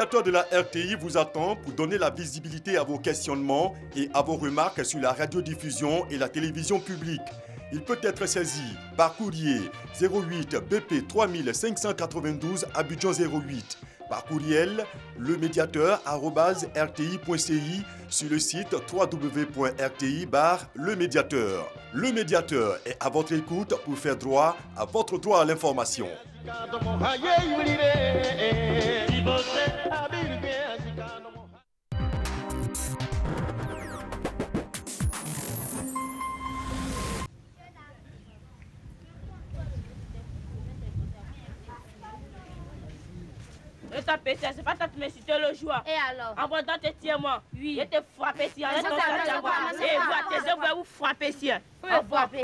médiateur de la RTI vous attend pour donner la visibilité à vos questionnements et à vos remarques sur la radiodiffusion et la télévision publique. Il peut être saisi par courrier 08 BP 3592 Abidjan 08, par courriel lemediateur@rti.ci, sur le site www.rti/lemediateur. Le médiateur est à votre écoute pour faire droit à votre droit à l'information. C'est pas toi qui m'as cité le jour. Et alors? En vendant tes tiens-moi. Oui. Je t'ai frappé si. Et vous, vous frappez si. Vous frappez.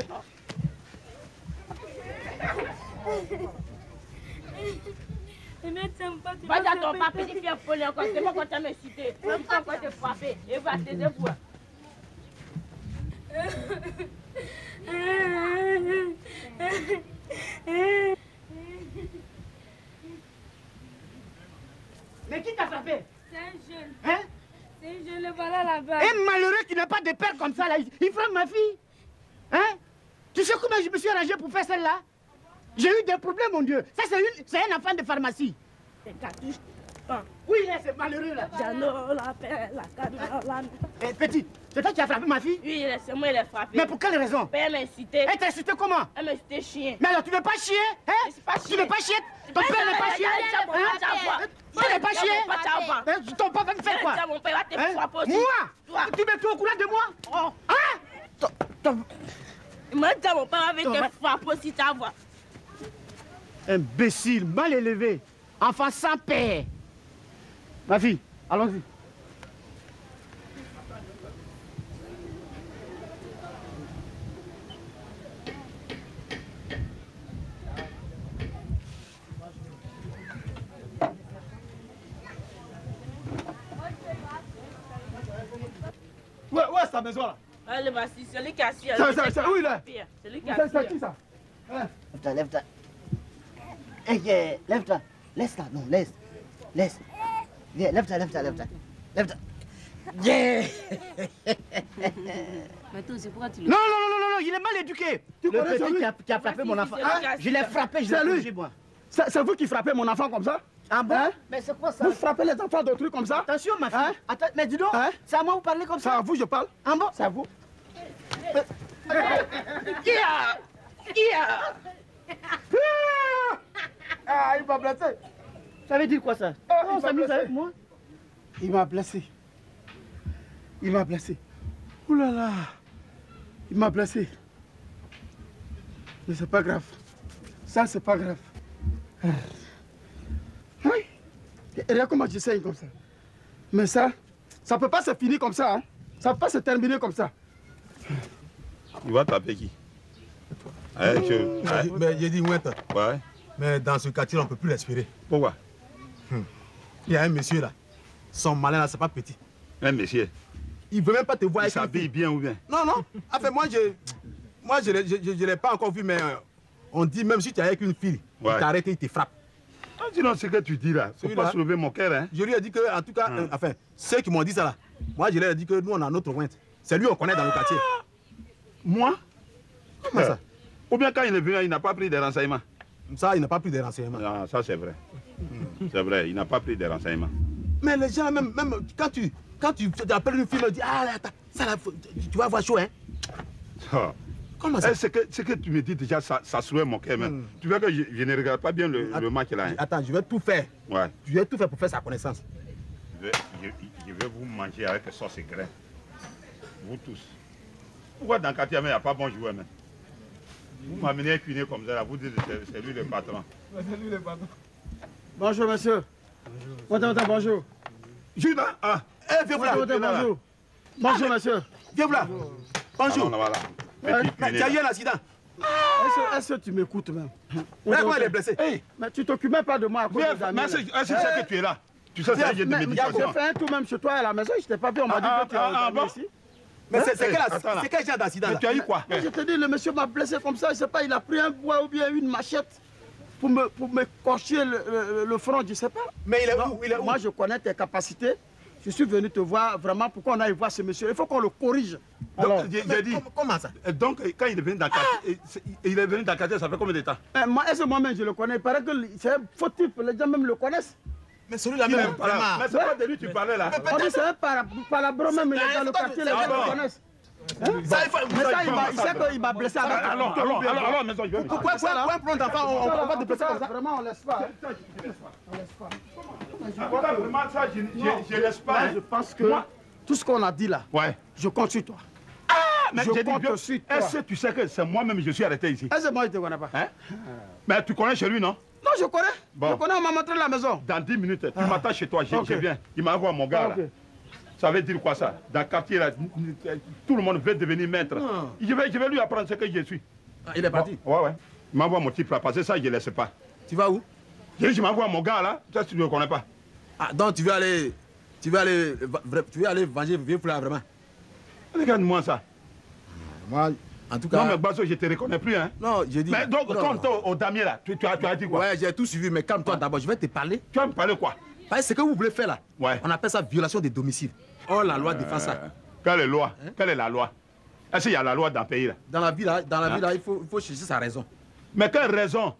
Va dans ton papier, tu viens voler encore. C'est moi quand tu m'as cité. Je vais encore te frapper. Et vous, taisez-vous. Mais qui t'a frappé? C'est un jeune. Hein? C'est un jeune, le voilà là-bas. Un malheureux qui n'a pas de père comme ça, là, il frappe ma fille. Hein? Tu sais comment je me suis arrangé pour faire celle-là? J'ai eu des problèmes, mon Dieu. Ça, c'est un enfant de pharmacie. C'est cartouche. Oui, là, c'est malheureux, là. J'en ai la paix, la canne. Eh, petit, c'est toi qui as frappé ma fille? Oui, c'est moi qui l'ai frappé. Mais pour quelle raison? Elle m'a incité. Elle t'a incité comment? Elle m'a incité chien. Mais alors, tu veux pas chier? Hein? Tu veux pas chier? Ton père n'est pas chier? Tu n'es pas chier? Ton papa me fait quoi? Mon père va te frapper aussi. Moi? Tu mets tout au courant de moi? Hein? Il m'a dit mon père va te frapper aussi, ta voix. Imbécile, mal élevé, enfant sans père. Ma fille, allons-y. Ouais, sa maison là. Allez, vas-y, c'est lui qui a assis. Ça, où il est? C'est lui qui a assis. C'est qui ça? Lève-toi. Lève-toi. Laisse-la, non, laisse. Viens, lève-toi. Yeah. Mais toi, c'est pourquoi tu le... Non, il est mal éduqué. Le petit qui a frappé mon enfant. Je l'ai frappé, je l'ai corrigé, moi. C'est vous qui frappez mon enfant comme ça? Ah bon? Hein? Mais c'est quoi ça? Vous frappez les enfants de trucs comme ça? Attention, ma fille. Hein? Attends, mais dis donc, Hein? c'est à moi vous parlez comme ça? C'est à vous je parle? Ah bon? C'est à vous? Ah, il m'a blessé. Ça veut dire quoi ça? On s'amuse avec moi? Il m'a blessé. Ouh là là. Il m'a blessé. Mais c'est pas grave. Ça, c'est pas grave. Oui. Et regarde comment je saigne comme ça. Mais ça peut pas se finir comme ça. Hein. Ça peut pas se terminer comme ça. Il va taper qui? Mais j'ai dit Ouette. Ouais. Mais dans ce quartier, on ne peut plus respirer. Pourquoi? Il y a un monsieur là. Son malin là, c'est pas petit. Un monsieur. Il veut même pas te voir. Il s'habille bien ou bien? Non. Enfin, moi, je l'ai pas encore vu, mais on dit même si tu es avec une fille, il t'arrête et il te frappe. Ah, dis donc ce que tu dis là. Faut pas soulever mon cœur, hein. Je lui ai dit que, en tout cas, enfin, ceux qui m'ont dit ça là, moi je leur ai dit que nous on a notre Ouette. C'est lui qu'on connaît dans le quartier. Moi? Comment ça? Ou bien quand il est venu, il n'a pas pris des renseignements? Ça, il n'a pas pris des renseignements. Ah, ça c'est vrai. C'est vrai, il n'a pas pris des renseignements. Mais les gens, même quand tu appelles une fille, on dit ah, attends, ça là, tu vas avoir chaud, hein? Oh. Comment ça? Ce que tu me dis déjà, ça soulève mon cœur même. Tu vois que je ne regarde pas bien le match là. Hein? Attends, je vais tout faire. Ouais. Je vais tout faire pour faire sa connaissance. Je vais vous manger avec sauce et grain. Vous tous. Pourquoi dans le quartier, il n'y a pas bon joueur même? Vous m'amenez un cuisinier comme ça, là, vous dites que c'est lui le patron. C'est lui le patron. Bonjour monsieur. Bonjour. Bonjour. Judas, ah, viens là. Bonjour. Bonjour monsieur. Viens là. Bonjour. Voilà. Tu as eu un accident. Est-ce que tu m'écoutes même? Mais comment elle est blessée? Hey, mais tu t'occupes même pas de moi à cause des amis. Mais est-ce que tu es là? Tu sais, c'est j'ai de médication. J'ai fait un tour même chez toi à la maison, je t'ai pas vu, on m'a dit que tu es bon ici. Mais c'est quel genre d'accident? Tu as eu quoi? Je te dis, le monsieur m'a blessé comme ça, je sais pas, il a pris un bois ou bien une machette. pour me corcher le front, je ne sais pas. Mais il est Non, où? Il est où? moi, je connais tes capacités. Je suis venu te voir vraiment pour qu'on aille voir ce monsieur. Il faut qu'on le corrige. Alors, Donc, j'ai dit. Comment ça? Donc, quand il est venu dans le quartier, il est venu dans le quartier, ça fait combien de temps? moi, est-ce que moi-même je le connais? Il paraît que c'est un faux type, les gens même le connaissent. Mais celui-là Il même, est pas là. vraiment. Mais c'est pas de lui que tu parlais là. On dit c'est un palabro même, il est dans le quartier, les gens le connaissent. Ça, il faut... Mais ça, il sait qu'il m'a blessé avec un Alors, maison, je vais me Pourquoi un plan d'enfant, on va te blesser comme ça? Vraiment, on laisse pas. Vraiment, ça, je laisse pas. Je pense que tout ce qu'on a dit là, Ouais. je compte sur toi. Mais Je j'ai dit, compte sur toi. est-ce que tu sais que c'est moi-même je suis arrêté ici? Est-ce que moi, je ne te connais pas? Hein? Mais tu connais chez lui, non? Non, je connais. Bon. Je connais, on m'a montré la maison. Dans 10 minutes, tu m'attends chez toi, Ok. je viens. Il m'envoie mon gars là. Ok. Ça veut dire quoi ça? Dans le quartier là, tout le monde veut devenir maître. Je vais lui apprendre ce que je suis. Ah, il est parti. Ouais. Il m'envoie mon type là, parce que ça, je ne laisse pas. Tu vas où? Je m'envoie mon gars là, ça tu ne le connais pas. Ah, donc tu veux aller venger vieux frère vraiment? Regarde-moi ça. Moi, en tout cas... Non mais Basso, je ne te reconnais plus hein. Non, j'ai dit... Mais donc, non, quand non. tu es au damier là, tu as dit quoi? Ouais, j'ai tout suivi, mais calme-toi d'abord, je vais te parler. Tu vas me parler quoi? Parce que ce que vous voulez faire là, Ouais. on appelle ça violation des domiciles. Oh, la loi défend ça. Quelle est la loi? Quelle est la loi? Est-ce qu'il y a la loi dans le pays là? Dans la vie là, il faut chercher sa raison. Mais quelle raison?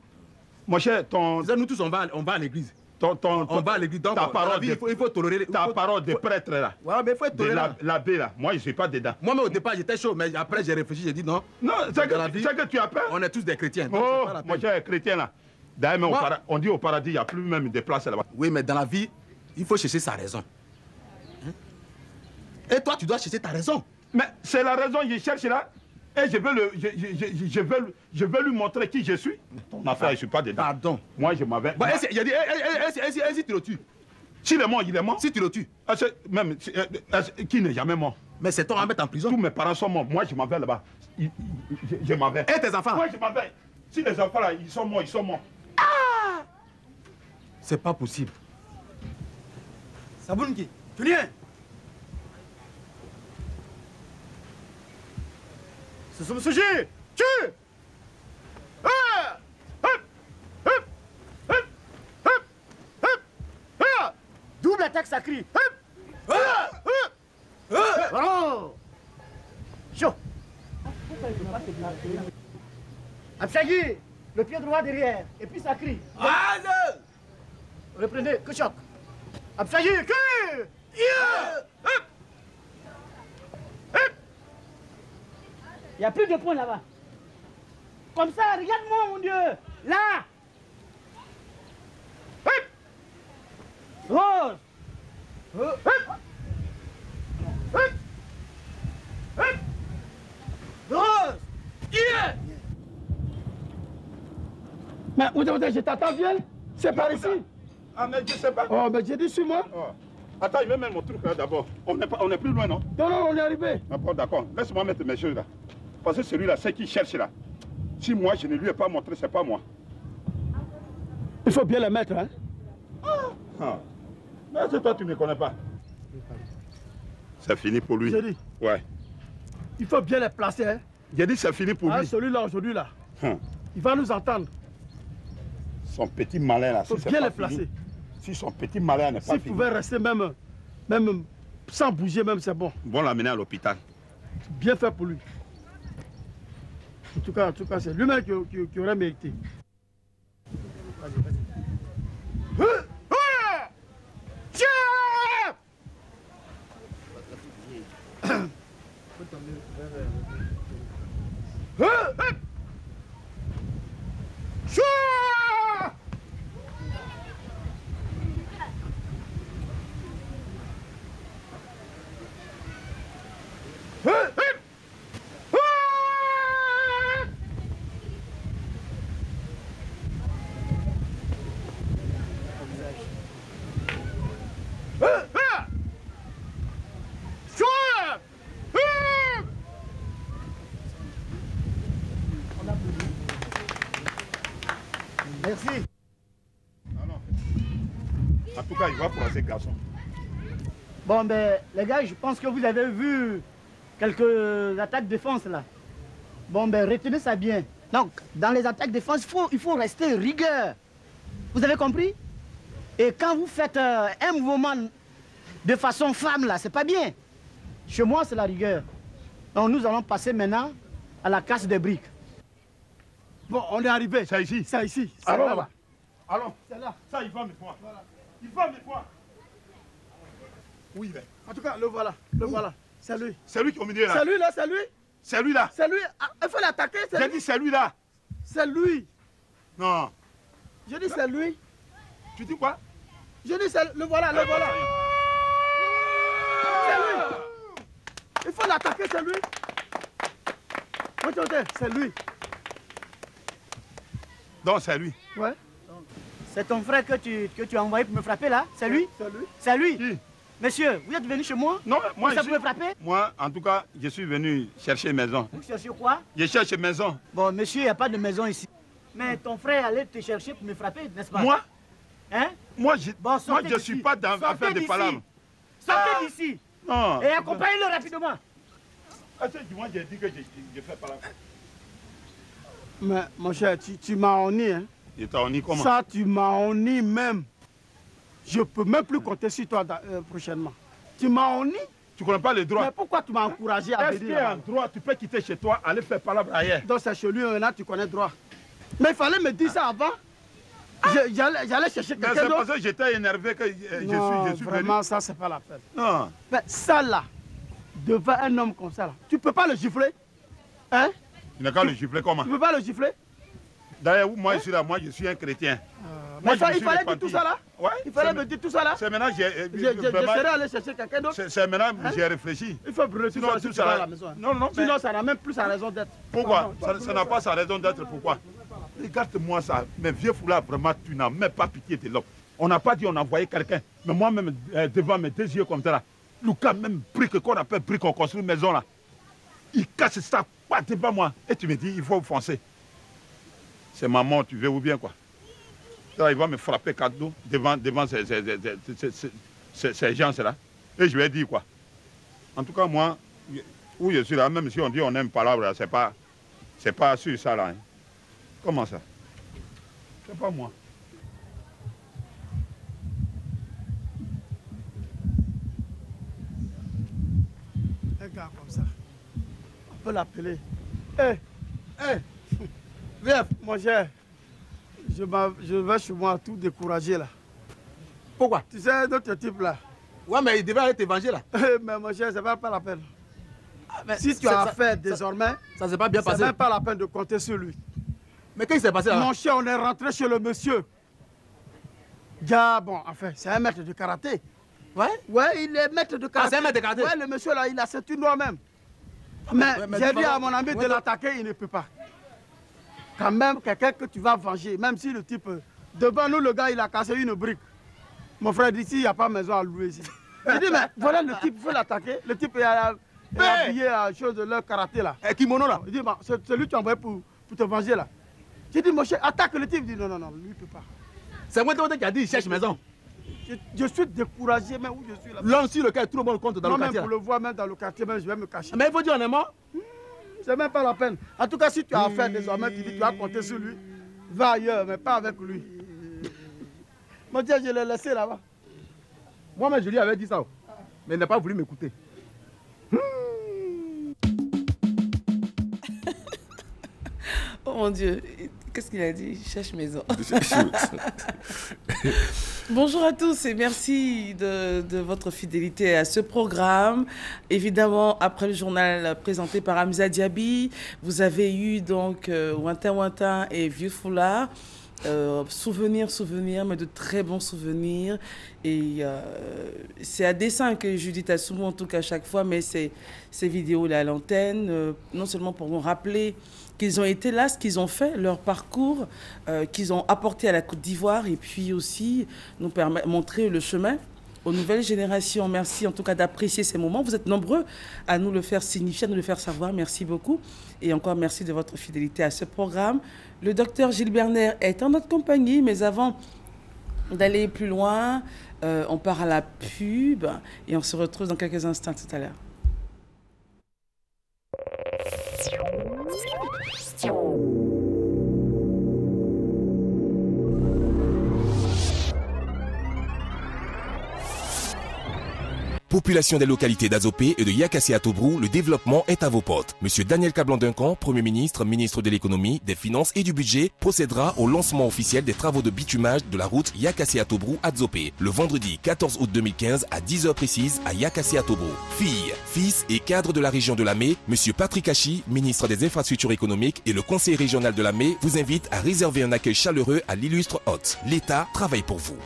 Mon cher, Nous tous, on va à l'église. On va à l'église, donc ta dans la parole vie, il faut tolérer... ta parole de prêtre là, Ouais, mais il faut être de tolérant. l'abbé là, moi je ne suis pas dedans. Moi-même au départ, j'étais chaud, mais après j'ai réfléchi, j'ai dit non. Non, c'est Dans la vie, que tu as peur. On est tous des chrétiens. donc Oh, c'est pas la mon peine. cher chrétien là. D'ailleurs, Moi- on dit au paradis, il n'y a plus même de place là-bas. Oui, mais dans la vie, il faut chercher sa raison. Hein? Et toi, tu dois chercher ta raison. Mais c'est la raison que je cherche là. Et je veux lui montrer qui je suis. Ton affaire, je ne suis pas dedans. Pardon. Moi, je m'avais. Bah, il a dit, si tu le tues, S'il est mort, il est mort. si tu le tues, Qui n'est jamais mort? mais c'est toi à mettre en prison. Tous mes parents sont morts. Moi, je m'en vais là-bas. Je m'en vais. Et tes enfants, Moi, je m'en vais. Si les enfants là, ils sont morts, ils sont morts. c'est pas possible. Sabounki, tu viens. C'est son sujet. Tu. Double attaque sacrée. Oh. Chaud. Absagui, le pied droit derrière, et puis ça crie. Reprenez, que choc. Absagui, que. Il n'y a plus de points là-bas. Comme ça, regarde-moi, mon Dieu. Là. Rose. Rose. Mais où je t'attends, viens. C'est par ici. Ah, mais je sais pas. Oh, mais j'ai dit sur moi. Oh. Attends, je vais mettre mon truc là d'abord. On est plus loin, non? Non, non, on est arrivé. Ah, bon, d'accord. Laisse-moi mettre mes choses là. Parce que celui-là, c'est qui cherche là. Si moi, je ne lui ai pas montré, c'est pas moi. Il faut bien les mettre, hein. Ah. Mais c'est toi, tu ne me connais pas. C'est fini pour lui. J'ai dit, Ouais. il faut bien les placer, hein. J'ai dit c'est fini pour Ah, lui. celui-là, aujourd'hui, là. Hum. Il va nous entendre. Son petit malin là. Il faut si c'est bien pas les placer. fini, si son petit malin n'est pas S'il fini, pouvait rester même sans bouger, même, c'est bon. bon l'amener à l'hôpital. Bien fait pour lui. En tout cas, c'est lui-même qui aurait mérité. Vas-y, vas-y. Merci. En tout cas, il va pour ces garçons. Bon, ben, les gars, je pense que vous avez vu quelques attaques de défense là. Bon, ben, retenez ça bien. Donc, dans les attaques défense, il faut rester rigueur. Vous avez compris? Et quand vous faites un mouvement de façon femme, là, c'est pas bien. Chez moi, c'est la rigueur. Donc, nous allons passer maintenant à la casse des briques. Bon, on est arrivé. C'est ici. C'est ici. Allons là. là-bas. Allons. C'est là. Ça, il va me voir. Voilà. Il va me voir. Oui, mais. En tout cas, le voilà. Le voilà. C'est lui. C'est lui qui est au milieu là. C'est lui là, c'est lui. C'est lui là. C'est lui. Ah, il faut l'attaquer. J'ai dit c'est lui là. C'est lui. Non. Je dis c'est lui. Tu dis quoi? Je dis c'est le voilà, le voilà. C'est lui. Il faut l'attaquer, c'est lui. C'est lui. Donc c'est lui. Ouais. C'est ton frère que tu as envoyé pour me frapper là? C'est lui? C'est lui. C'est lui? Qui? Monsieur, vous êtes venu chez moi? Non, moi ça ici. pouvait frapper? Moi, en tout cas, je suis venu chercher maison. Vous cherchez quoi? Je cherche maison. Bon, monsieur, il n'y a pas de maison ici. Mais ton frère allait te chercher pour me frapper, n'est-ce pas? Moi? Hein? Moi, je Bon, sortez ne d'ici. suis pas dans l'affaire de d'ici. palabres. Sortez d'ici. Non. Et accompagnez-le rapidement. Moi, j'ai dit que je fais palabre. Mais mon cher, tu m'as honni, hein. Et t'as honni comment? Ça, tu m'as honni même. Je peux même plus compter sur toi prochainement. Tu m'as honni. Tu connais pas les droits. Mais pourquoi tu m'as encouragé à Est-ce qu'il y venir a un droit? Tu peux quitter chez toi, aller faire palabre ailleurs. Donc c'est chez lui, là, tu connais droit. Mais il fallait me dire ça avant. J'allais chercher Mais quelqu'un c'est d'autre. parce que j'étais énervé que je suis vraiment, venu. ça, c'est pas la peine. Non. Mais ça, là, devant un homme comme ça, là, tu peux pas le gifler. Hein? Tu n'as qu'à le gifler comment? Tu peux pas le gifler. D'ailleurs, moi, je suis là, moi, je suis un chrétien. Mais Moi, ça, je me il suis fallait dire repenti. tout ça là. Ouais. Il fallait me dire tout ça là. C'est maintenant que Je serais allé chercher quelqu'un d'autre. c'est maintenant que j'ai réfléchi. Il faut brûler tout Sinon, ça tout si tu ça vas là- à la maison. Non, non, mais Sinon, ça n'a même plus sa raison d'être. pourquoi? Non, non, Ça n'a pas sa raison d'être. Pourquoi? Regarde-moi ça. Mais vieux foulard, vraiment, tu n'as même pas pitié de l'homme. On n'a pas dit on a envoyé quelqu'un. Mais moi-même, devant mes deux yeux comme ça là, Lucas, même brique qu'on appelle brique, on construit une maison là. Il casse ça, pas devant moi. Et tu me dis, il faut foncer. C'est maman, tu veux ou bien quoi? Là, il va me frapper cadeau devant ces gens-là. Et je lui ai dit quoi? En tout cas, moi, où je suis là, même si on dit on n'aime pas l'arbre, c'est pas sur ça là. Hein. Comment ça? C'est pas moi. Un gars comme ça, on peut l'appeler. Hé, viens, mon cher. Je vais chez moi tout découragé là. Pourquoi? Tu sais, notre type là. Ouais, mais il devait aller t'évangéliser là. Mais mon cher, ça ne va pas la peine. Mais Si tu as affaire désormais, ça s'est pas bien ça passé. ne pas la peine de compter sur lui. Mais qu'est-ce qui s'est passé là? Mon cher, on est rentré chez le monsieur. Gars, bon, enfin, c'est un maître de karaté. Ouais? Ouais, il est maître de karaté. c'est un maître de karaté? Ouais, le monsieur là, il a ceinture noire même. Mais, Ouais, mais j'ai tu dit vas- à mon ami de Ouais, l'attaquer, il ne peut pas. Quand même, quelqu'un que tu vas venger, même si le type, devant nous, le gars, il a cassé une brique. Mon frère dit, ici, il n'y a pas maison à louer ici. J'ai dit, mais voilà le type, il faut l'attaquer. Le type, il a habillé à chose de leur karaté là. Kimono là. Il dit, bah, c'est lui que tu as envoyé pour te venger là. J'ai dit, mon cher, attaque le type. Il dit, non, non, non, lui, il ne peut pas. C'est moi qui a dit il cherche maison. Je suis découragé, mais où je suis là. L'homme sur lequel tout le monde compte dans le Moi-même, quartier. pour là. le voir, même dans le quartier, même, je vais me cacher. Mais il faut dire on est mort. C'est même pas la peine. En tout cas, si tu as affaire désormais, tu dis tu vas compter sur lui. Va ailleurs, mais pas avec lui. Mon Dieu, je l'ai laissé là-bas. Moi-même, je lui avais dit ça. Mais il n'a pas voulu m'écouter. Oh mon Dieu, qu'est-ce qu'il a dit? Il cherche maison. Bonjour à tous et merci de votre fidélité à ce programme. Évidemment, après le journal présenté par Hamza Diaby, vous avez eu donc Ouintin et Vieux Foulard. Souvenirs, mais de très bons souvenirs. Et c'est à dessein que Judith Assoumou, en tout cas, à chaque fois, met ces vidéos-là à l'antenne, non seulement pour nous rappeler qu'ils ont été là, ce qu'ils ont fait, leur parcours, qu'ils ont apporté à la Côte d'Ivoire, et puis aussi nous montrer le chemin aux nouvelles générations. Merci en tout cas d'apprécier ces moments. Vous êtes nombreux à nous le faire signifier, à nous le faire savoir. Merci beaucoup. Et encore merci de votre fidélité à ce programme. Le docteur Gilles Berner est en notre compagnie, mais avant d'aller plus loin, on part à la pub et on se retrouve dans quelques instants tout à l'heure. Population des localités d'Azopé et de Yakassi à Tobrou, le développement est à vos portes. Monsieur Daniel Kablan-Duncan, Premier ministre, ministre de l'économie, des finances et du budget, procédera au lancement officiel des travaux de bitumage de la route Yakassi à Tobrou à Azopé, le vendredi 14 août 2015 à 10h précises à Yakassi à Tobrou. Filles, fils et cadres de la région de Lamé, Monsieur Patrick Hachi, ministre des infrastructures économiques et le conseiller régional de Lamé vous invitent à réserver un accueil chaleureux à l'illustre hôte. L'État travaille pour vous.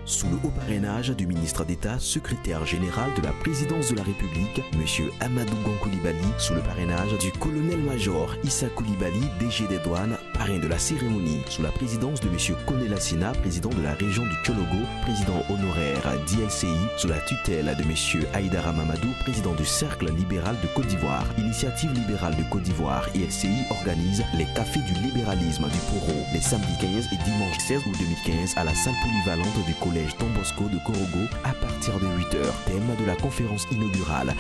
Sous le haut parrainage du ministre d'État, secrétaire général de la présidence de la République, M. Amadou Koulibaly, sous le parrainage du colonel-major Issa Koulibaly, DG des douanes, parrain de la cérémonie, sous la présidence de M. Kone Lassina, président de la région du Tchologo, président honoraire d'ILCI, sous la tutelle de M. Haïdara Mamadou, président du Cercle libéral de Côte d'Ivoire. Initiative libérale de Côte d'Ivoire, ILCI organise les cafés du libéralisme du Poro, les samedis 15 et dimanche 16 août 2015 à la salle polyvalente du collège Don Bosco de Korogo à partir de 8h. Thème de la conférence inaugurale.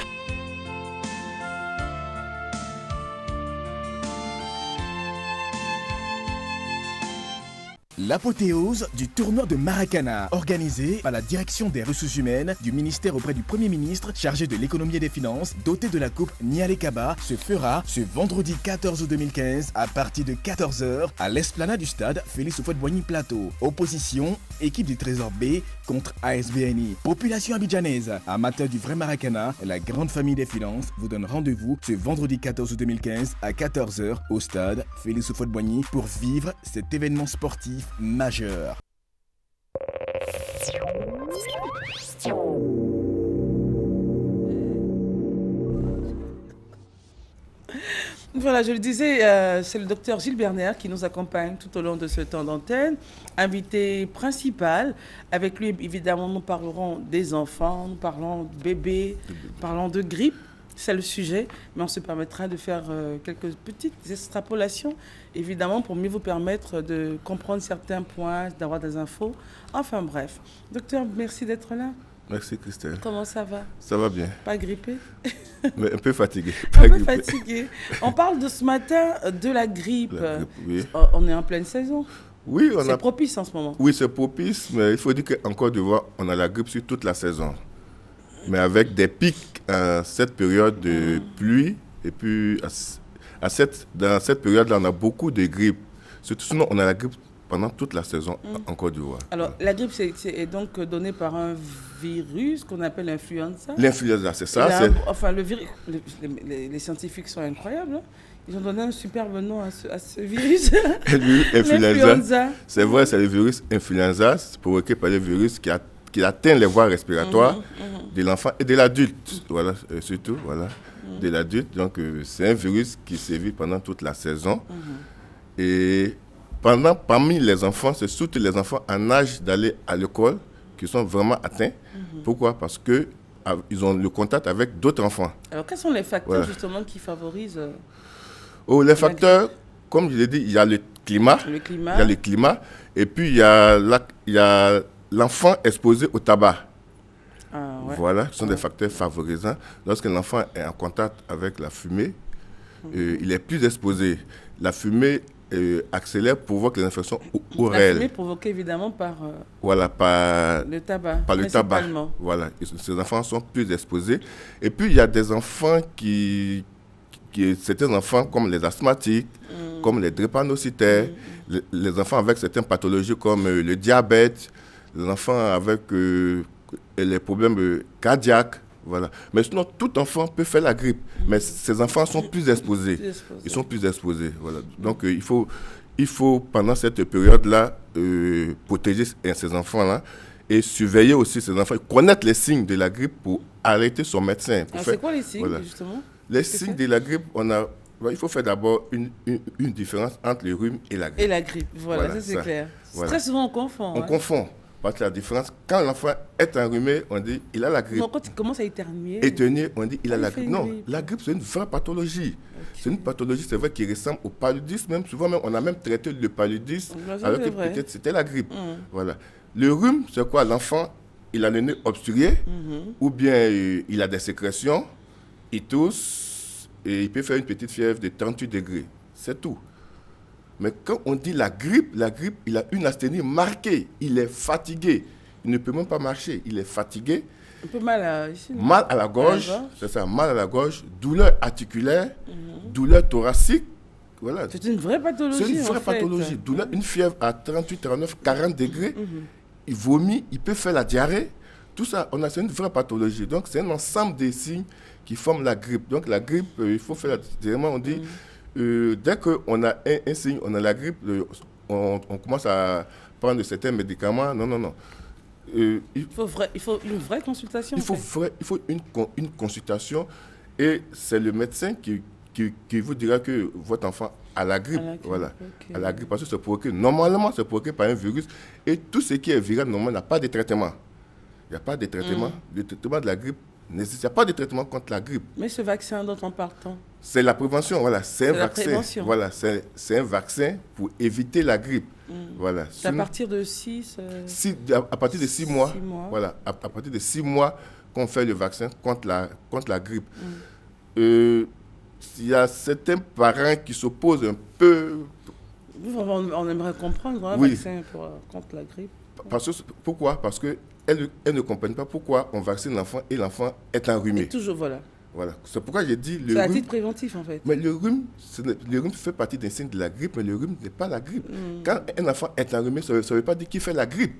L'apothéose du tournoi de Maracana, organisé par la direction des ressources humaines du ministère auprès du Premier ministre chargé de l'économie et des finances, doté de la coupe Niale Kaba, se fera ce vendredi 14 août 2015 à partir de 14h à l'esplanade du stade Félix Houphouët-Boigny Plateau. Opposition, équipe du Trésor B contre ASBNI. Population abidjanaise, amateur du vrai Maracana, la grande famille des finances vous donne rendez-vous ce vendredi 14 août 2015 à 14h au stade Félix Houphouët-Boigny pour vivre cet événement sportif majeur. Voilà, je le disais, c'est le docteur Gilles Berner qui nous accompagne tout au long de ce temps d'antenne, invité principal. Avec lui, évidemment, nous parlerons des enfants, nous parlons de bébés, parlons de grippe. C'est le sujet, mais on se permettra de faire quelques petites extrapolations, évidemment, pour mieux vous permettre de comprendre certains points, d'avoir des infos. Enfin bref. Docteur, merci d'être là. Merci Christelle. Comment ça va? Ça va bien. Pas grippé? Mais un peu fatigué. Un peu fatigué. On parle de ce matin de la grippe. Oui. On est en pleine saison. Oui, c'est propice en ce moment. Oui, c'est propice, mais il faut dire qu'en Côte d'Ivoire, on a la grippe sur toute la saison. Mais avec des pics à cette période de pluie, et puis dans cette période-là, on a beaucoup de grippe. Sinon, on a la grippe pendant toute la saison en Côte d'Ivoire. Alors, la grippe est donc donnée par un virus qu'on appelle l'influenza. L'influenza, c'est ça. Enfin, le virus, les scientifiques sont incroyables. Hein. Ils ont donné un superbe nom à ce virus. L'influenza. C'est vrai, c'est le virus influenza, provoqué par le virus qui atteint les voies respiratoires de l'enfant et de l'adulte. Voilà, surtout, voilà, de l'adulte. Donc, c'est un virus qui sévit pendant toute la saison. Et parmi les enfants, c'est surtout les enfants en âge d'aller à l'école qui sont vraiment atteints. Pourquoi? Parce qu'ils ont le contact avec d'autres enfants. Alors, quels sont les facteurs justement qui favorisent les facteurs, comme je l'ai dit, il y a le climat. Il y a le climat. Et puis, il y a l'enfant exposé au tabac. Voilà, ce sont des facteurs favorisants. Lorsque l'enfant est en contact avec la fumée, il est plus exposé. La fumée accélère, provoque les infections orales. La fumée provoquée évidemment par le tabac. Par le tabac. Voilà, ces enfants sont plus exposés. Et puis il y a des enfants certains enfants comme les asthmatiques, comme les drépanocytaires, les enfants avec certaines pathologies comme le diabète, les enfants avec les problèmes cardiaques. Voilà. Mais sinon, tout enfant peut faire la grippe. Mais ces enfants sont plus exposés. Ils sont plus exposés. Voilà. Donc, il faut pendant cette période-là, protéger ces enfants-là et surveiller aussi ces enfants, connaître les signes de la grippe pour arrêter son médecin. C'est quoi les signes, justement? Les signes de la grippe, il faut faire d'abord une différence entre le rhume et la grippe. Et la grippe, voilà, ça c'est clair. Voilà. Très souvent, on confond. On confond. Parce que la différence, quand l'enfant est enrhumé, on dit il a la grippe. Non, quand il commence à éternuer. On dit il a la grippe. Non, la grippe, c'est une vraie pathologie. Okay. C'est une pathologie, c'est vrai, qui ressemble au paludisme. Même souvent, on a même traité le paludisme, alors que peut-être c'était la grippe. Voilà. Le rhume, c'est quoi? L'enfant, il a le nez obstrué, ou bien il a des sécrétions, il tousse, et il peut faire une petite fièvre de 38 degrés. C'est tout. Mais quand on dit la grippe, il a une asthénie marquée. Il est fatigué. il ne peut même pas marcher. Il est fatigué. Un peu mal ici. Mal à la gorge, c'est ça, mal à la gorge, douleur articulaire, douleur thoracique. Voilà. C'est une vraie pathologie. C'est une vraie pathologie. Douleur, une fièvre à 38, 39, 40 degrés. Il vomit, il peut faire la diarrhée. Tout ça, c'est une vraie pathologie. Donc, c'est un ensemble des signes qui forment la grippe. Donc, la grippe, il faut faire vraiment, on dit, dès qu'on a un signe, on a la grippe, on commence à prendre certains médicaments. Non. Il faut une vraie consultation. Il faut une consultation et c'est le médecin qui vous dira que votre enfant a la grippe. Voilà. Okay. À la grippe, parce que c'est provoqué. Normalement, c'est provoqué par un virus. Et tout ce qui est viral, normalement, n'a pas de traitement. Il n'y a pas de traitement. Le traitement de la grippe n'existe. Il n'y a pas de traitement contre la grippe. Mais ce vaccin dont on parle, c'est la prévention. Voilà. C'est un vaccin. Voilà. C'est un vaccin pour éviter la grippe. Voilà. C'est à partir de 6 à partir de 6 mois. Voilà. À partir de 6 mois qu'on fait le vaccin contre la grippe. Il y a certains parents qui s'opposent un peu. On aimerait comprendre un vaccin contre la grippe. Pourquoi? Parce qu'elles ne comprennent pas pourquoi on vaccine l'enfant et l'enfant est enrhumé. Et toujours, voilà. C'est pourquoi j'ai dit le rhume. C'est à titre préventif, en fait. Mais le rhume fait partie des signes de la grippe, mais le rhume n'est pas la grippe. Quand un enfant est enrhumé, ça ne veut pas dire qu'il fait la grippe.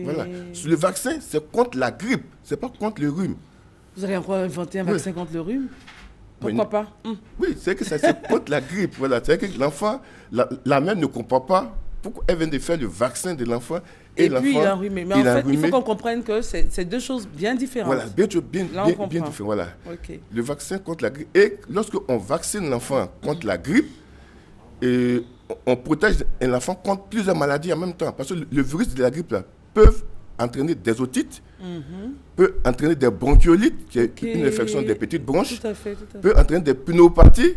Voilà. Le vaccin, c'est contre la grippe, ce n'est pas contre le rhume. Vous allez encore inventer un vaccin contre le rhume? Pourquoi pas? Oui, c'est que ça c'est contre la grippe. Voilà. C'est que l'enfant, la mère ne comprend pas pourquoi elle vient de faire le vaccin de l'enfant et l'enfant. Puis il a enrhumé. Mais en fait, il faut qu'on comprenne que c'est deux choses bien différentes. Voilà, bien différentes. Voilà. Okay. Le vaccin contre la grippe. Et lorsqu'on vaccine l'enfant contre la grippe, on protège l'enfant contre plusieurs maladies en même temps. Parce que le virus de la grippe là, peut entraîner des otites, peut entraîner des bronchiolites, qui est une infection des petites bronches, peut entraîner des pneumopathies,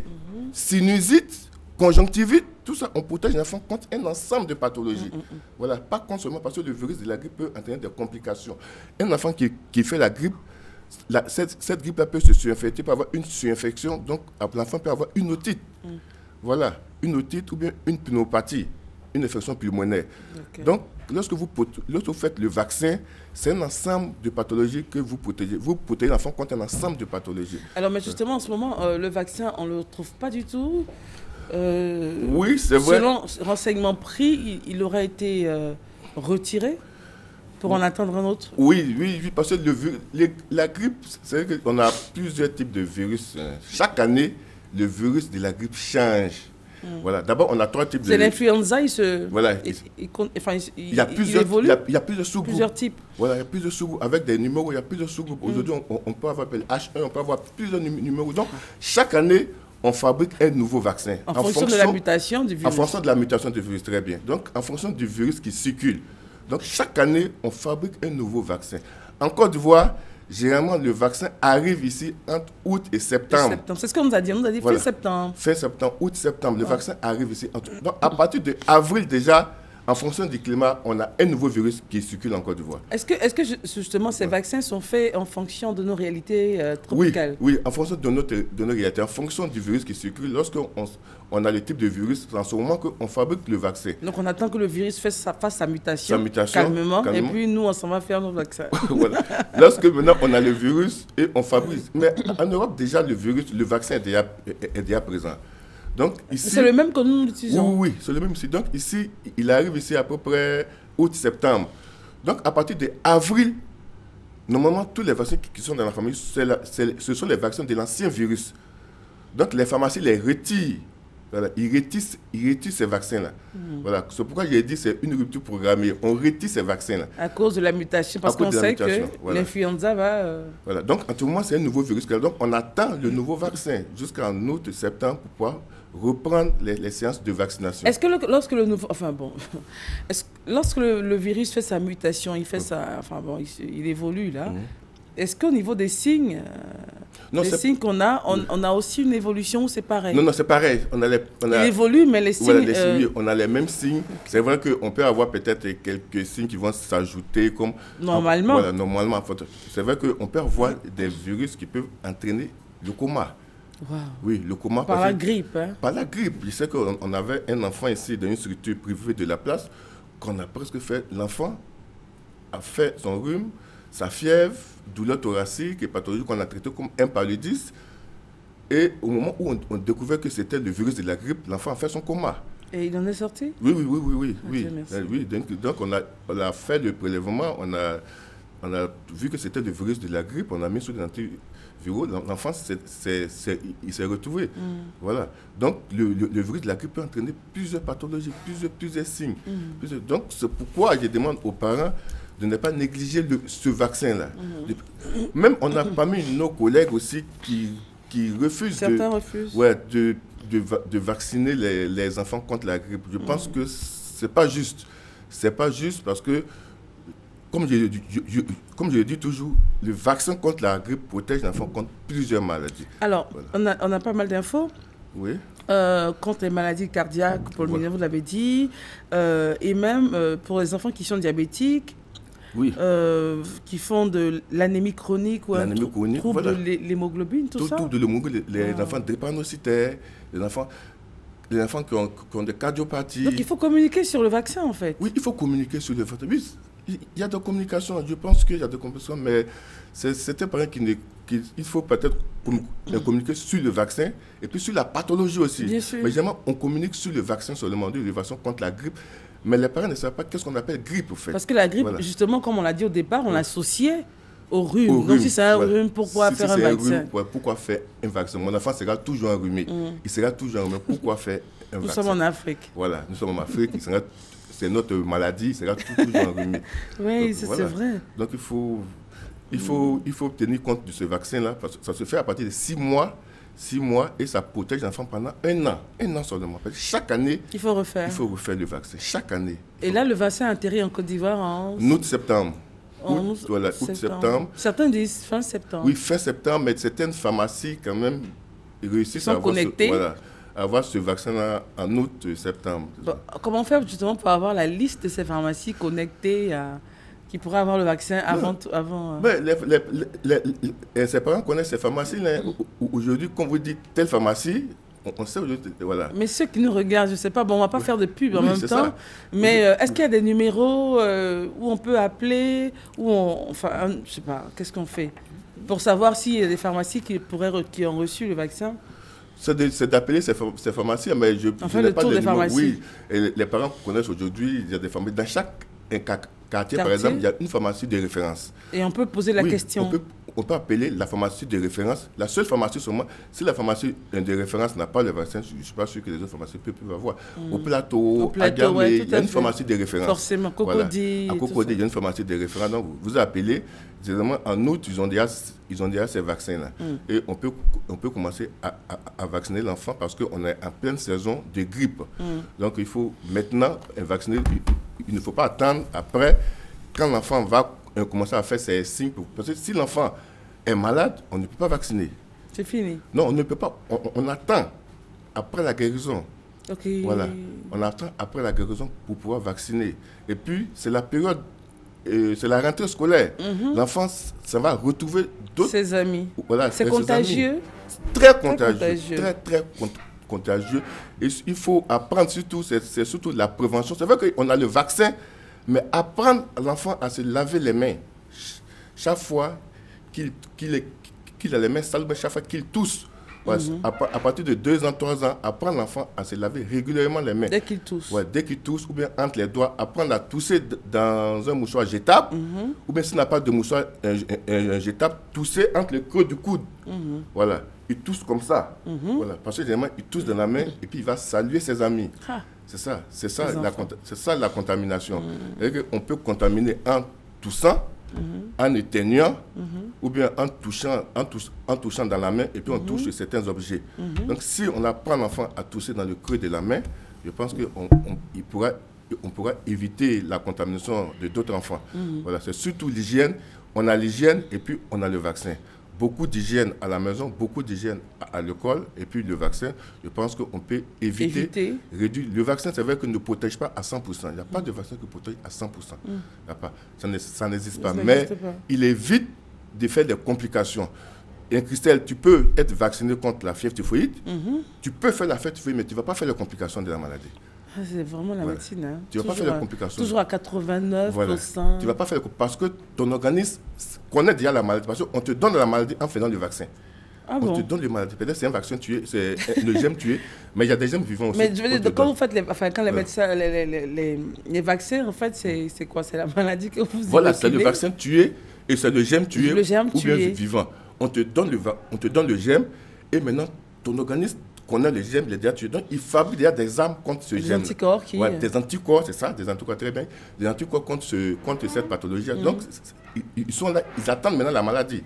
sinusite, conjonctivite, tout ça, on protège l'enfant contre un ensemble de pathologies. Voilà, pas contre seulement parce que le virus de la grippe peut entraîner des complications. Un enfant qui fait la grippe, cette grippe-là peut se surinfecter, peut avoir une surinfection, donc l'enfant peut avoir une otite. Voilà, une otite ou bien une pneumopathie, une infection pulmonaire. Donc, lorsque vous faites le vaccin, c'est un ensemble de pathologies que vous protégez. Vous protégez l'enfant contre un ensemble de pathologies. Alors, mais justement, en ce moment, le vaccin, on ne le retrouve pas du tout. Oui, c'est vrai. Selon renseignements pris, il aurait été retiré pour en attendre un autre. Oui, parce que la grippe, c'est vrai qu'on a plusieurs types de virus. Chaque année, le virus de la grippe change. Voilà. D'abord, on a 3 types de... C'est l'influenza, il évolue. Il y a plusieurs sous-groupes. Plusieurs types. Voilà, il y a plusieurs sous-groupes. Avec des numéros, il y a plusieurs sous-groupes. Aujourd'hui, on peut avoir H1, on peut avoir plusieurs numéros. Donc, chaque année, on fabrique un nouveau vaccin. En fonction de la mutation du virus. En fonction de la mutation du virus, très bien. Donc, en fonction du virus qui circule. Donc, chaque année, on fabrique un nouveau vaccin. En Côte d'Ivoire, généralement, le vaccin arrive ici entre août et septembre. C'est ce qu'on nous a dit. On nous a dit fin septembre. Fin septembre, août, septembre. Le vaccin arrive ici. Donc, à partir d'avril déjà, en fonction du climat, on a un nouveau virus qui circule en Côte d'Ivoire. Est-ce que justement ces vaccins sont faits en fonction de nos réalités tropicales? Oui, en fonction de nos réalités, en fonction du virus qui circule. Lorsqu'on a le type de virus, c'est en ce moment qu'on fabrique le vaccin. Donc on attend que le virus fasse sa mutation calmement, et puis nous, on s'en va faire nos vaccins. Voilà. Lorsque maintenant on a le virus et on fabrique. Mais en Europe, déjà, le vaccin est déjà présent. C'est le même que nous utilisons. Oui, c'est le même ici. Donc ici, il arrive ici à peu près août-septembre. Donc à partir d'avril, normalement, tous les vaccins qui sont dans la famille, ce sont les vaccins de l'ancien virus. Donc les pharmacies les retirent. Voilà, ils retirent ces vaccins-là. Voilà, c'est pourquoi j'ai dit que c'est une rupture programmée. On retire ces vaccins-là. À cause de la mutation, parce qu'on sait que l'influenza va... Voilà, donc en tout moment, c'est un nouveau virus. Donc on attend le nouveau vaccin jusqu'en août, septembre pour pouvoir reprendre les séances de vaccination. Est-ce que lorsque le nouveau... Enfin bon... lorsque le virus fait sa mutation, il fait il évolue là... Est-ce qu'au niveau des signes, signes qu'on a, on a aussi une évolution ou c'est pareil? Non, c'est pareil. Il évolue, mais les signes... Voilà, on a les mêmes signes. C'est vrai qu'on peut avoir peut-être quelques signes qui vont s'ajouter comme... Normalement. Voilà, normalement. C'est vrai qu'on peut avoir des virus qui peuvent entraîner le coma. Wow. Oui, le coma. Par la grippe. Hein? Par la grippe. Je sais qu'on avait un enfant ici dans une structure privée de la place qu'on a presque fait l'enfant. a fait son rhume, sa fièvre, douleur thoracique et pathologie qu'on a traitée comme un paludisme. Et au moment où on découvrait que c'était le virus de la grippe, l'enfant a fait son coma. Et il en est sorti? Oui. Okay, Donc on a fait le prélèvement, on a vu que c'était le virus de la grippe, on a mis sur des antiviraux. L'enfant, il s'est retrouvé. Voilà. Donc le virus de la grippe peut entraîner plusieurs pathologies, plusieurs signes. Donc c'est pourquoi je demande aux parents de ne pas négliger ce vaccin-là. Même on a parmi nos collègues aussi qui refusent de vacciner les enfants contre la grippe. Je pense que c'est pas juste. C'est pas juste parce que, comme je le dis toujours, le vaccin contre la grippe protège l'enfant contre plusieurs maladies. Alors, voilà. on a pas mal d'infos. Oui. Contre les maladies cardiaques, pour le milieu, vous l'avez dit, et même pour les enfants qui sont diabétiques. Oui. Qui font de l'anémie chronique ou un trouble de l'hémoglobine, tout ça. Tout de l'hémoglobine, les enfants drépanocytaires, les enfants qui ont des cardiopathies. Donc il faut communiquer sur le vaccin en fait. Oui, il faut communiquer sur le vaccin. Oui, il y a de communication, je pense qu'il y a de communication, mais c'est un parent il faut peut-être communiquer sur le vaccin et puis sur la pathologie aussi. Bien sûr. Mais généralement, on communique sur le vaccin seulement, le vaccin contre la grippe. Mais les parents ne savent pas qu'est-ce qu'on appelle grippe, au fait. Parce que la grippe, justement, comme on l'a dit au départ, on l'associait au rhume. Donc, si c'est un rhume, pourquoi faire un vaccin? Pourquoi faire un vaccin? Mon enfant sera toujours enrhumé. Il sera toujours enrhumé. Pourquoi faire un vaccin? Nous sommes en Afrique. Voilà, nous sommes en Afrique. C'est notre maladie. Il sera toujours enrhumé. Oui, c'est vrai. Donc, il faut tenir compte de ce vaccin-là. Parce que ça se fait à partir de 6 mois. 6 mois et ça protège l'enfant pendant 1 an. 1 an seulement. Chaque année, il faut refaire le vaccin. Chaque année. Et là, le vaccin a atterri en Côte d'Ivoire en août-septembre. Août-septembre. Certains disent fin septembre. Oui, fin septembre, mais certaines pharmacies, quand même, réussissent à avoir ce vaccin-là en août-septembre. Comment faire justement pour avoir la liste de ces pharmacies connectées qui pourraient avoir le vaccin avant Ses parents connaissent ces pharmacies. Aujourd'hui, quand vous dites telle pharmacie, on sait aujourd'hui. Voilà. Mais ceux qui nous regardent, je ne sais pas, on ne va pas faire de pub en même temps, mais est-ce qu'il y a des numéros où on peut appeler, je ne sais pas, qu'est-ce qu'on fait pour savoir s'il y a des pharmacies qui ont reçu le vaccin? C'est d'appeler ces pharmacies, mais je n'ai pas de numéro. Oui, et les parents connaissent aujourd'hui, il y a des pharmacies. Dans chaque quartier, par exemple, il y a une pharmacie de référence. Et on peut poser la question. On peut appeler la pharmacie de référence. La seule pharmacie seulement, si la pharmacie de référence n'a pas le vaccin, je ne suis pas sûr que les autres pharmacies peuvent avoir. Au plateau, à Gamay, il y a une pharmacie de référence. Forcément, Cocody. À Cocody, il y a une pharmacie de référence. Donc, vous appelez, généralement en août, ils ont déjà ces vaccins-là. Et on peut commencer à vacciner l'enfant parce qu'on est en pleine saison de grippe. Donc, il faut maintenant vacciner. Il ne faut pas attendre après, quand l'enfant va commencer à faire ses signes. Parce que si l'enfant est malade, on ne peut pas vacciner. C'est fini. Non, on ne peut pas. On attend après la guérison. Okay. Voilà. On attend après la guérison pour pouvoir vacciner. Et puis, c'est la période, c'est la rentrée scolaire. L'enfant, ça va retrouver d'autres... Ses amis. Voilà, c'est contagieux. Très contagieux. Très contagieux. Et il faut apprendre surtout, c'est surtout la prévention. C'est vrai qu'on a le vaccin, mais apprendre à l'enfant à se laver les mains. Chaque fois qu'il a les mains sales, chaque fois qu'il tousse. Ouais, à partir de 2 ans, 3 ans, apprendre l'enfant à se laver régulièrement les mains. Dès qu'il tousse. Ouais, dès qu'il tousse, ou bien entre les doigts, apprendre à tousser dans un mouchoir jetable, ou bien s'il n'a pas de mouchoir jetable, tousser entre le creux du coude. Voilà, il tousse comme ça. Voilà, parce que généralement, il tousse dans la main et puis il va saluer ses amis. C'est ça la contamination. On peut contaminer en toussant, en éteignant, ou bien en touchant dans la main, et puis on touche certains objets. Donc si on apprend l'enfant à tousser dans le creux de la main, je pense qu'on pourra éviter la contamination de d'autres enfants. Voilà, c'est surtout l'hygiène. On a l'hygiène et puis on a le vaccin. Beaucoup d'hygiène à la maison, beaucoup d'hygiène à l'école, et puis le vaccin, je pense qu'on peut éviter. Réduire. Le vaccin, c'est vrai qu'il ne protège pas à 100%. Il n'y a pas de vaccin qui protège à 100%. Ça n'existe pas. Mais il évite de faire des complications. Et Christelle, tu peux être vacciné contre la fièvre typhoïde, tu peux faire la fièvre typhoïde, mais tu ne vas pas faire les complications de la maladie. C'est vraiment la médecine. Hein. Tu ne vas pas faire les complications. Toujours à 89%. Voilà. Tu ne vas pas faire parce que ton organisme connaît déjà la maladie. Parce qu'on te donne la maladie en faisant le vaccin. Ah on te donne les maladies. Peut-être c'est un vaccin tué, c'est le germe tué, mais il y a des germes vivants aussi. Mais je veux dire, quand vous faites les médecins, les vaccins, en fait, c'est quoi? C'est la maladie que vous Voilà, c'est le vaccin tué et c'est le germe tué ou bien vivant. On te donne le germe et maintenant ton organisme connaît le germe, il est déjà tué. Donc il fabrique déjà des armes contre ce germe. Des anticorps qui... des anticorps, c'est ça, des anticorps très bien. Des anticorps contre cette pathologie. Donc ils sont là, ils attendent maintenant la maladie.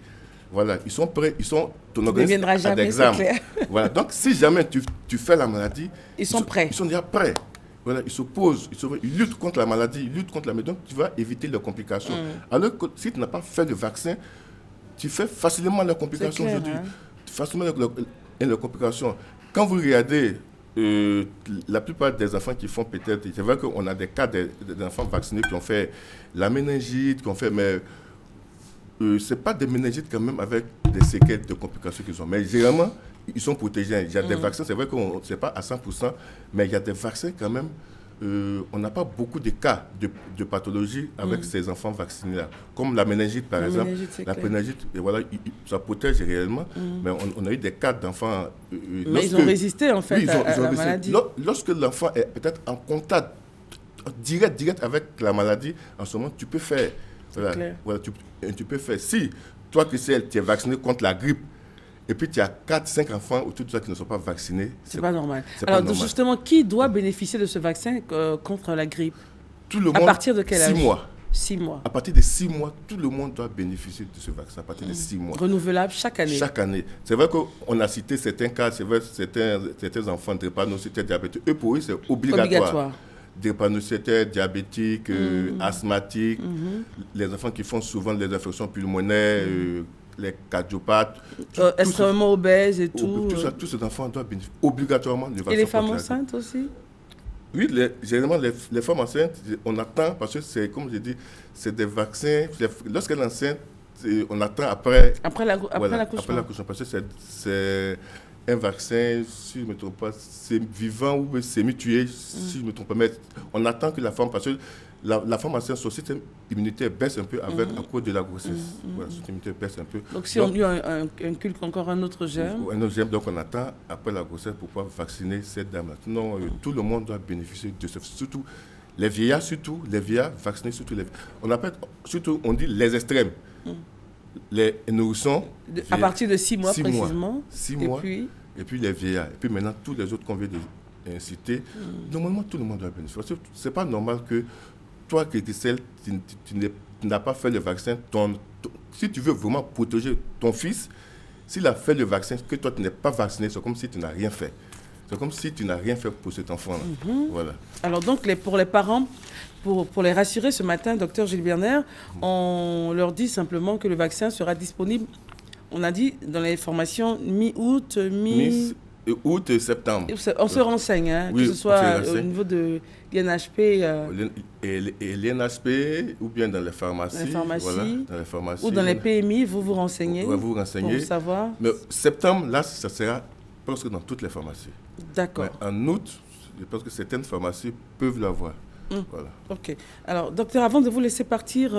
Voilà, ils sont prêts, ton organisme a des armes. Voilà, donc si jamais tu fais la maladie, ils sont prêts. Ils sont déjà prêts. Voilà, ils s'opposent, ils luttent contre la maladie, ils luttent contre la maladie. Donc tu vas éviter les complications. Alors que si tu n'as pas fait le vaccin, tu fais facilement les complications aujourd'hui. Facilement les complications. Quand vous regardez la plupart des enfants qui font peut-être, c'est vrai qu'on a des cas d'enfants vaccinés qui ont fait la méningite, qui ont fait, mais ce n'est pas des méningites quand même avec des séquelles de complications qu'ils ont. Mais généralement, ils sont protégés. Il y a des vaccins, c'est vrai qu'on ne sait pas à 100%, mais il y a des vaccins quand même. On n'a pas beaucoup de cas de pathologie avec ces enfants vaccinés-là. Comme la méningite, par exemple. La méningite, voilà, ça protège réellement. Mais on a eu des cas d'enfants... mais ils ont résisté, en fait, à la maladie. Lorsque l'enfant est peut-être en contact direct avec la maladie, en ce moment, tu peux faire... Voilà, tu peux faire. Si toi, tu es vacciné contre la grippe, et puis tu as 4-5 enfants autour de toi qui ne sont pas vaccinés. C'est pas normal. Alors, donc, justement, qui doit bénéficier de ce vaccin contre la grippe? Tout le monde. À partir de quel âge? 6 mois. 6 mois. À partir de 6 mois, tout le monde doit bénéficier de ce vaccin. À partir de 6 mois. Renouvelable chaque année. Chaque année. C'est vrai qu'on a cité certains cas, c'est vrai, certains enfants drépanocytaires diabétiques. Eux, pour eux, c'est obligatoire. Drépanocytaires diabétiques, asthmatiques, les enfants qui font souvent des infections pulmonaires, les cardiopathes. Extrêmement obèses et tout. Tous ces enfants doivent bénéficier obligatoirement du vaccin. Et les femmes enceintes aussi? Oui, généralement, les femmes enceintes, on attend, parce que c'est, comme je dis, c'est des vaccins. Lorsqu'elle est enceinte, on attend après l'accouchement. Parce que c'est un vaccin, si je ne me trompe pas, c'est vivant ou semi-tué, si je ne me trompe pas. Mais on attend que la femme, parce que la femme enceinte, son système immunitaire baisse un peu à cause de la grossesse. Voilà, son système immunitaire baisse un peu. Donc si on lui inculque encore un autre germe. Un autre germe, donc on attend après la grossesse pour pouvoir vacciner cette dame-là. Sinon, tout le monde doit bénéficier de ce. Surtout les vieillards, vaccinés, surtout les vieillards. On dit les extrêmes. Les nourrissons. À partir de 6 mois précisément. 6 mois. Et puis les vieillards. Et puis maintenant, tous les autres qu'on vient d'inciter. Normalement, tout le monde doit bénéficier. Ce n'est pas normal que toi, Christelle, tu n'as pas fait le vaccin. Si tu veux vraiment protéger ton fils, s'il a fait le vaccin, que toi, tu n'es pas vacciné, c'est comme si tu n'as rien fait. C'est comme si tu n'as rien fait pour cet enfant-là. Voilà. Alors donc, pour les parents, pour les rassurer ce matin, docteur Gilles Berner, on leur dit simplement que le vaccin sera disponible, on a dit, dans les formations mi-août, août et septembre. On se renseigne, hein, que ce soit au niveau de l'INHP. Et l'INHP, ou bien dans les pharmacies. Voilà, dans les pharmacies. Ou dans les PMI, vous vous renseignez. Vous renseignez. Pour savoir. Mais septembre, là, ça sera presque dans toutes les pharmacies. D'accord. En août, je pense que certaines pharmacies peuvent l'avoir. Voilà. Ok. Alors, docteur, avant de vous laisser partir,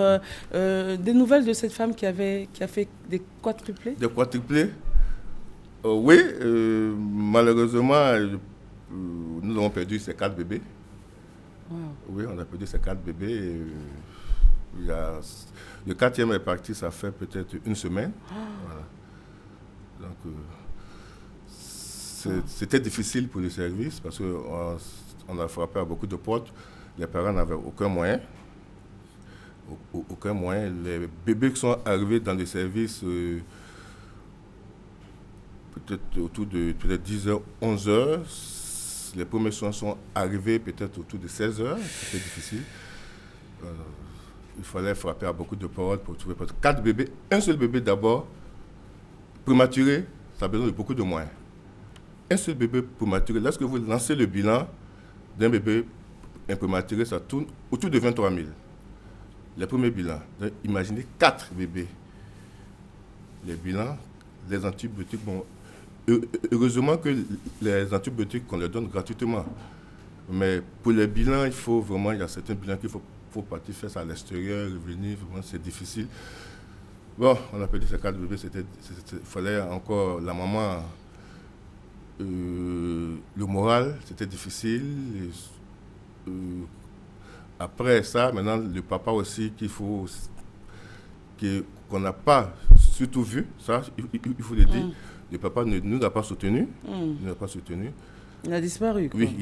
des nouvelles de cette femme qui a fait des quadruplés? Des quadruplés? Oui, malheureusement, nous avons perdu ces 4 bébés. Wow. Oui, on a perdu ces 4 bébés. Le 4e est parti, ça fait peut-être une semaine. Voilà. Donc, c'était difficile pour le service parce qu'on a frappé à beaucoup de portes. Les parents n'avaient aucun moyen. Aucun moyen. Les bébés qui sont arrivés dans le service, peut-être autour de 10h, 11h. Les premiers soins sont arrivés peut-être autour de 16h. C'était difficile. Il fallait frapper à beaucoup de portes pour trouver 4 bébés. Un seul bébé d'abord, prématuré, ça a besoin de beaucoup de moyens. Un seul bébé prématuré, lorsque vous lancez le bilan d'un bébé prématuré, ça tourne autour de 23 000. Les premiers bilans. Donc, imaginez 4 bébés. Les bilans, les antibiotiques, bon, heureusement que les antibiotiques, qu'on les donne gratuitement. Mais pour les bilans, il faut vraiment, il y a certains bilans qu'il faut partir faire ça à l'extérieur, revenir, vraiment c'est difficile. Bon, on a perdu ces 4 bébés, il fallait encore la maman, le moral, c'était difficile. Après ça, maintenant le papa aussi qu'on n'a pas surtout vu, ça il faut le dire. Le papa ne nous a pas soutenus. Il a disparu, quoi. Oui,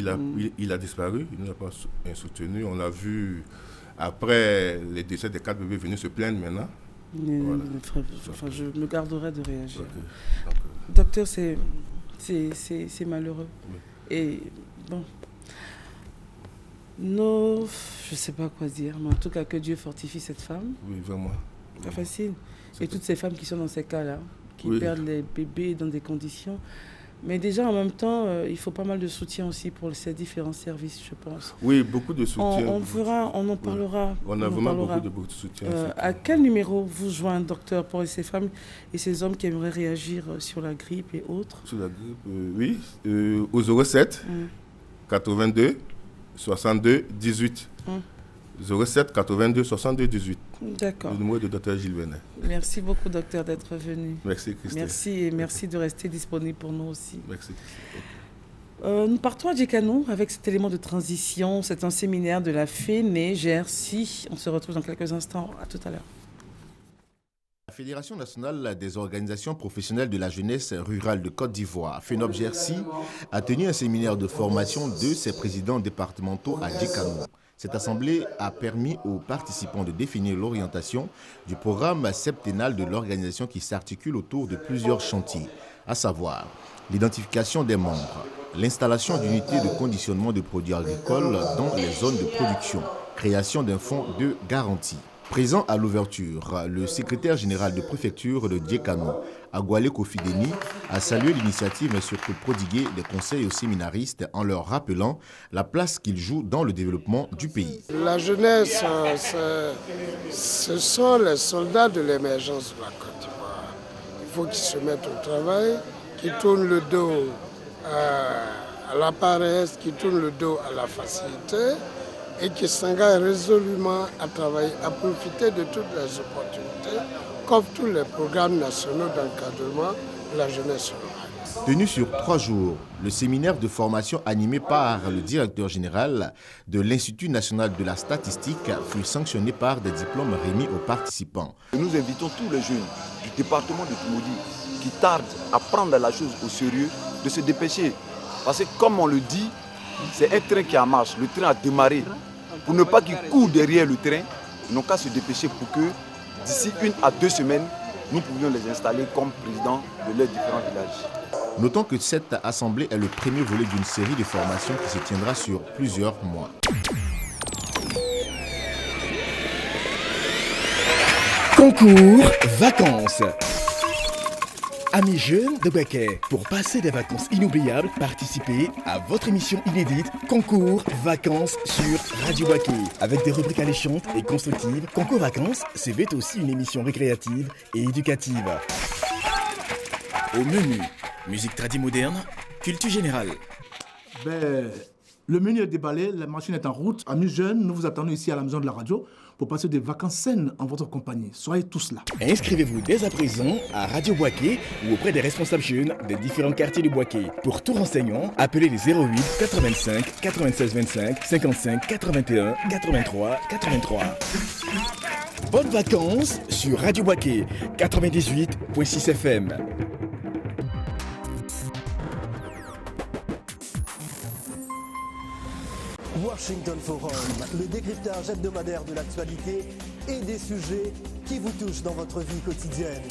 il a disparu, il ne nous a pas soutenus. On a vu, après les décès des 4 bébés venus se plaindre maintenant. Voilà. Je me garderai de réagir. Okay. Docteur, c'est malheureux. Oui. Et bon, je ne sais pas quoi dire, mais en tout cas que Dieu fortifie cette femme. Oui, vraiment. Pas facile. Et toutes ces femmes qui sont dans ces cas-là, qui perdent les bébés dans des conditions. Mais déjà, en même temps, il faut pas mal de soutien aussi pour ces différents services, je pense. Oui, beaucoup de soutien. On en parlera. On a vraiment beaucoup de soutien. À quel numéro vous joindre, docteur, pour ces femmes et ces hommes qui aimeraient réagir sur la grippe et autres? Sur la grippe, oui. Au 07 82 62 18. 07 82 62 18. D'accord. Le numéro de Dr Gilles Benet. Merci beaucoup, docteur, d'être venu. Merci, Christine. Merci et merci de rester disponible pour nous aussi. Merci. Nous partons à Djekano avec cet élément de transition. C'est un séminaire de la FENE-GRC. On se retrouve dans quelques instants. À tout à l'heure. La Fédération nationale des organisations professionnelles de la jeunesse rurale de Côte d'Ivoire, FENOP-GRC, a tenu un séminaire de formation de ses présidents départementaux à Djekano. Cette assemblée a permis aux participants de définir l'orientation du programme septennal de l'organisation qui s'articule autour de plusieurs chantiers, à savoir l'identification des membres, l'installation d'unités de conditionnement de produits agricoles dans les zones de production, création d'un fonds de garantie. Présent à l'ouverture, le secrétaire général de préfecture de Djekano, Agwale Kofideni, a salué l'initiative mais surtout prodigué des conseils aux séminaristes en leur rappelant la place qu'ils jouent dans le développement du pays. La jeunesse, ce sont les soldats de l'émergence de la Côte d'Ivoire. Il faut qu'ils se mettent au travail, qu'ils tournent le dos à la paresse, qu'ils tournent le dos à la facilité, et qui s'engage résolument à travailler, à profiter de toutes les opportunités, comme tous les programmes nationaux d'encadrement de la jeunesse rurale. Tenu sur 3 jours, le séminaire de formation animé par le directeur général de l'Institut national de la statistique fut sanctionné par des diplômes remis aux participants. Nous invitons tous les jeunes du département de Toumoudi qui tardent à prendre la chose au sérieux de se dépêcher. Parce que comme on le dit, c'est un train qui est en marche, le train a démarré. Pour ne pas qu'ils courent derrière le train, ils n'ont qu'à se dépêcher pour que d'ici 1 à 2 semaines, nous pouvions les installer comme présidents de leurs différents villages. Notons que cette assemblée est le premier volet d'une série de formations qui se tiendra sur plusieurs mois. Concours vacances. Amis jeunes de Bouaké, pour passer des vacances inoubliables, participez à votre émission inédite Concours Vacances sur Radio Bouaké. Avec des rubriques alléchantes et constructives, Concours Vacances, c'est aussi une émission récréative et éducative. Au menu, musique tradie moderne, culture générale. Le menu est déballé, la machine est en route. Amis jeunes, nous vous attendons ici à la maison de la radio pour passer des vacances saines en votre compagnie. Soyez tous là. Inscrivez-vous dès à présent à Radio Bouaké ou auprès des responsables jeunes des différents quartiers de Bouaké. Pour tout renseignement, appelez les 08 85 96 25 55 81 83 83. Bonnes vacances sur Radio Bouaké 98.6 FM. Washington Forum, le décryptage hebdomadaire de l'actualité et des sujets qui vous touchent dans votre vie quotidienne.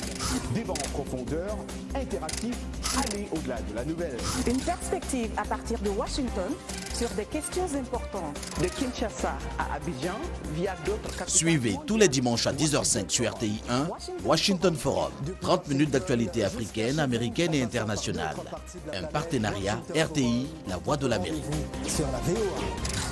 Débat en profondeur, interactif, aller au-delà de la nouvelle. Une perspective à partir de Washington sur des questions importantes. De Kinshasa à Abidjan, via d'autres capitales. Suivez tous les dimanches à 10h05 sur RTI 1, Washington Forum. 30 minutes d'actualité africaine, américaine et internationale. Un partenariat RTI, la voix de l'Amérique. Sur la VOA.